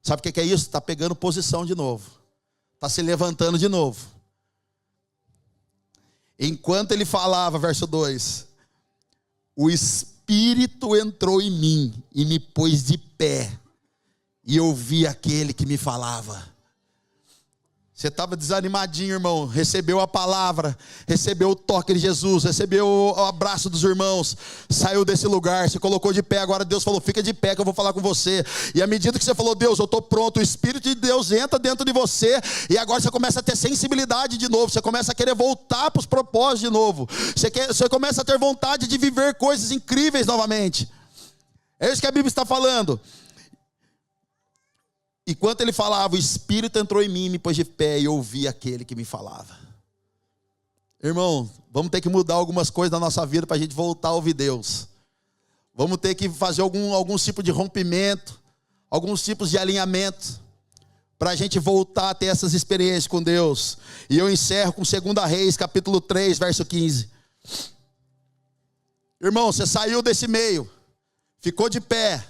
Sabe o que é isso? Está pegando posição de novo. Está se levantando de novo. Enquanto ele falava, verso 2, o Espírito entrou em mim e me pôs de pé, e eu vi aquele que me falava. Você estava desanimadinho, irmão, recebeu a palavra, recebeu o toque de Jesus, recebeu o abraço dos irmãos, saiu desse lugar, se colocou de pé. Agora Deus falou: fica de pé que eu vou falar com você. E à medida que você falou: Deus, eu estou pronto, o Espírito de Deus entra dentro de você, e agora você começa a ter sensibilidade de novo, você começa a querer voltar para os propósitos de novo, você começa a ter vontade de viver coisas incríveis novamente. É isso que a Bíblia está falando. Enquanto ele falava, o Espírito entrou em mim, me pôs de pé, e eu ouvi aquele que me falava. Irmão, vamos ter que mudar algumas coisas na nossa vida para a gente voltar a ouvir Deus. Vamos ter que fazer algum tipo de rompimento, alguns tipos de alinhamento, para a gente voltar a ter essas experiências com Deus. E eu encerro com 2 Reis, capítulo 3, verso 15. Irmão, você saiu desse meio, ficou de pé,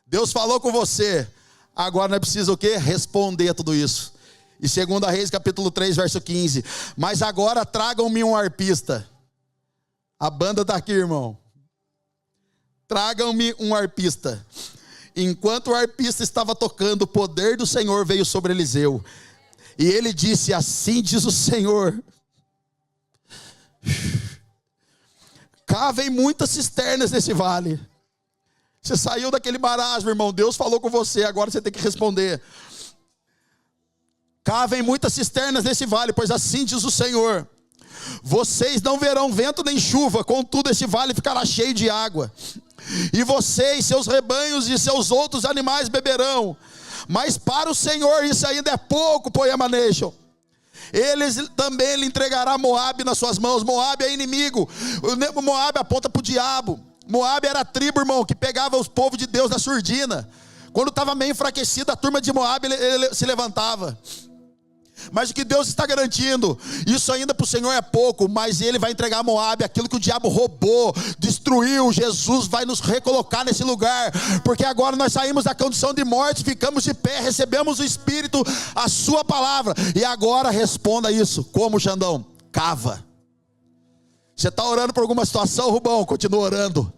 Deus falou com você. Agora não é preciso o quê? Responder a tudo isso. E 2 Reis capítulo 3, verso 15. Mas agora tragam-me um arpista. A banda está aqui, irmão. Tragam-me um arpista. Enquanto o arpista estava tocando, o poder do Senhor veio sobre Eliseu. E ele disse: assim diz o Senhor: cavem muitas cisternas nesse vale. Você saiu daquele marasmo, irmão, Deus falou com você, agora você tem que responder. Cavem muitas cisternas nesse vale, pois assim diz o Senhor: vocês não verão vento nem chuva, contudo esse vale ficará cheio de água. E vocês, seus rebanhos e seus outros animais beberão. Mas para o Senhor isso ainda é pouco, Poema Nation. Eles também lhe entregará Moabe nas suas mãos. Moabe é inimigo. Moabe aponta para o diabo. Moabe era a tribo, irmão, que pegava os povos de Deus na surdina. Quando estava meio enfraquecido, a turma de Moabe ele se levantava. Mas o que Deus está garantindo, isso ainda para o Senhor é pouco, mas Ele vai entregar a Moabe, aquilo que o diabo roubou, destruiu. Jesus vai nos recolocar nesse lugar, porque agora nós saímos da condição de morte, ficamos de pé, recebemos o Espírito, a sua palavra. E agora responda isso, como, Xandão? Cava. Você está orando por alguma situação, Rubão? Continua orando.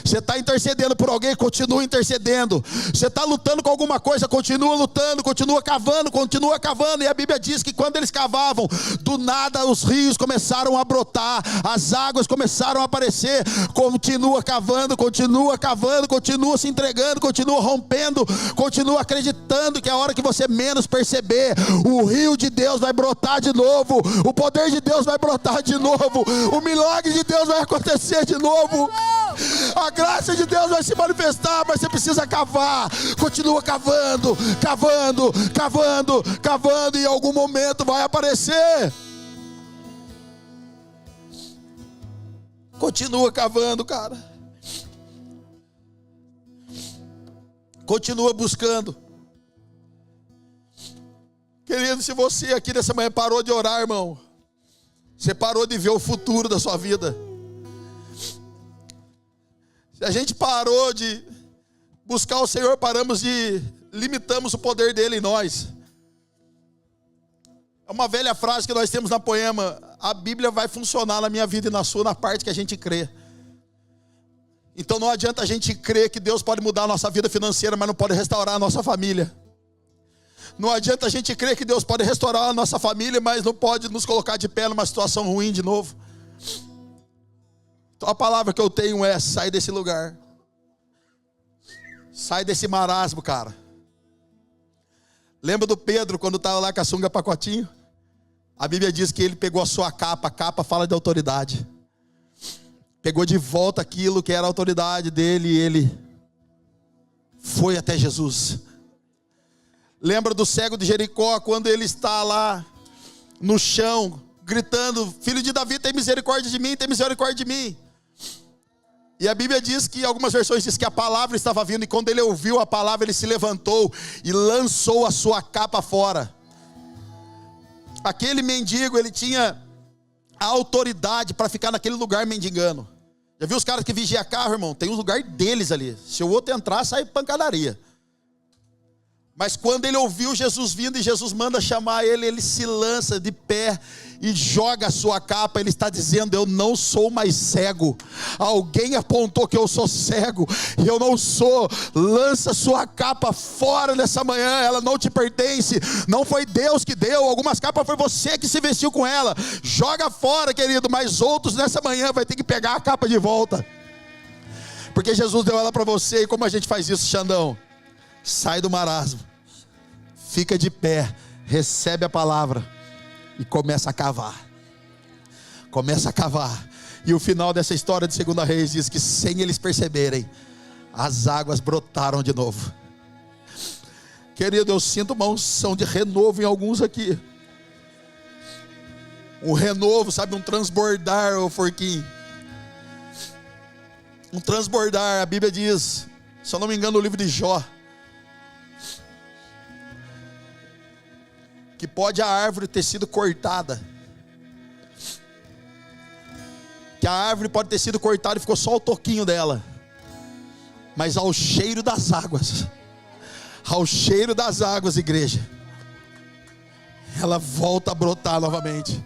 Você está intercedendo por alguém, continua intercedendo. Você está lutando com alguma coisa, continua lutando, continua cavando. E a Bíblia diz que quando eles cavavam, do nada os rios começaram a brotar, as águas começaram a aparecer. Continua cavando, continua se entregando, continua rompendo, continua acreditando que a hora que você menos perceber, o rio de Deus vai brotar de novo, o poder de Deus vai brotar de novo, o milagre de Deus vai acontecer de novo. A graça de Deus vai se manifestar, mas você precisa cavar. Continua cavando, e em algum momento vai aparecer. Continua cavando, cara. Continua buscando. Querido, se você aqui nessa manhã parou de orar, irmão, você parou de ver o futuro da sua vida. Se a gente parou de buscar o Senhor, limitamos o poder dele em nós. É uma velha frase que nós temos na Poema: a Bíblia vai funcionar na minha vida e na sua, na parte que a gente crê. Então não adianta a gente crer que Deus pode mudar a nossa vida financeira, mas não pode restaurar a nossa família. Não adianta a gente crer que Deus pode restaurar a nossa família, mas não pode nos colocar de pé numa situação ruim de novo. Então a palavra que eu tenho é: sai desse lugar. Sai desse marasmo, cara. Lembra do Pedro quando estava lá com a sunga pacotinho? A Bíblia diz que ele pegou a sua capa. A capa fala de autoridade. Pegou de volta aquilo que era a autoridade dele e ele foi até Jesus. Lembra do cego de Jericó, quando ele está lá no chão, gritando: filho de Davi, tem misericórdia de mim, tem misericórdia de mim. E a Bíblia diz que, algumas versões diz que a palavra estava vindo, e quando ele ouviu a palavra, ele se levantou e lançou a sua capa fora. Aquele mendigo, ele tinha a autoridade para ficar naquele lugar mendigando. Já viu os caras que vigiam carro, irmão? Tem um lugar deles ali. Se o outro entrar, sai pancadaria. Mas quando ele ouviu Jesus vindo e Jesus manda chamar ele, ele se lança de pé e joga a sua capa. Ele está dizendo: eu não sou mais cego. Alguém apontou que eu sou cego e eu não sou. Lança sua capa fora nessa manhã, ela não te pertence. Não foi Deus que deu, algumas capas foi você que se vestiu com ela. Joga fora, querido, mas outros nessa manhã vai ter que pegar a capa de volta, porque Jesus deu ela para você. E como a gente faz isso, Xandão? Sai do marasmo, fica de pé, recebe a palavra e começa a cavar. Começa a cavar. E o final dessa história de 2 Reis diz que, sem eles perceberem, as águas brotaram de novo. Querido, eu sinto uma unção de renovo em alguns aqui. Um renovo, sabe, um transbordar, ô Forquinho. Um transbordar. A Bíblia diz, se eu não me engano, no livro de Jó, que pode a árvore ter sido cortada, que a árvore pode ter sido cortada e ficou só o toquinho dela, mas ao cheiro das águas, igreja, ela volta a brotar novamente.